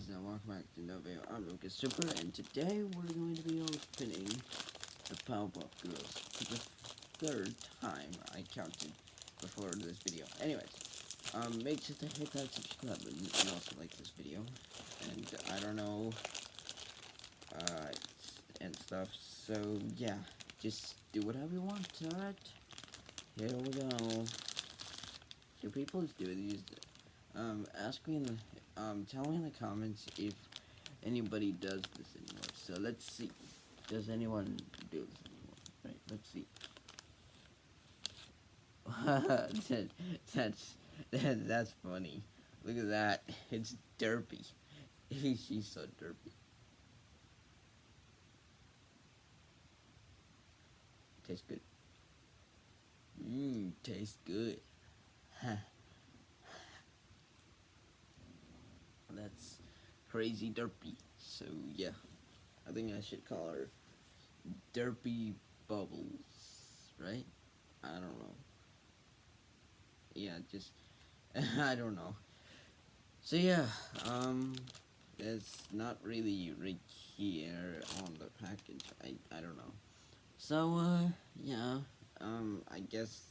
guys, and welcome back to another video. I'm Lucas Super, and today we're going to be opening the Powerpuff Girls for the third time I counted before this video. Anyways, make sure to hit that subscribe button and also like this video. And I don't know, and stuff. So yeah, just do whatever you want. Alright, here we go. Do people do these? Ask me in the, tell me in the comments if anybody does this anymore. So let's see. Does anyone do this anymore? Right, let's see. That's funny. Look at that. It's derpy. She's so derpy. Tastes good. Tastes good. That's crazy derpy. So yeah, I think I should call her Derpy Bubbles, right? I don't know. Yeah, just I don't know. So yeah, it's not really right here on the package. I don't know. So yeah, I guess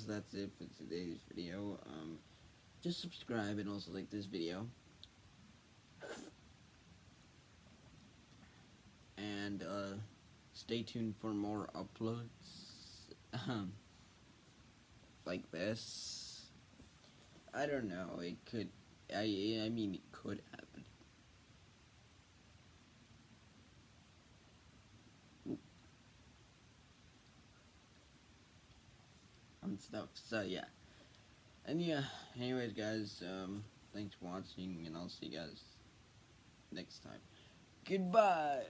that's it for today's video. Just subscribe and also like this video. And stay tuned for more uploads. Like this. I don't know, it could, I mean it could happen. And stuff, so yeah. And yeah, anyways guys, thanks for watching, and I'll see you guys next time. Goodbye.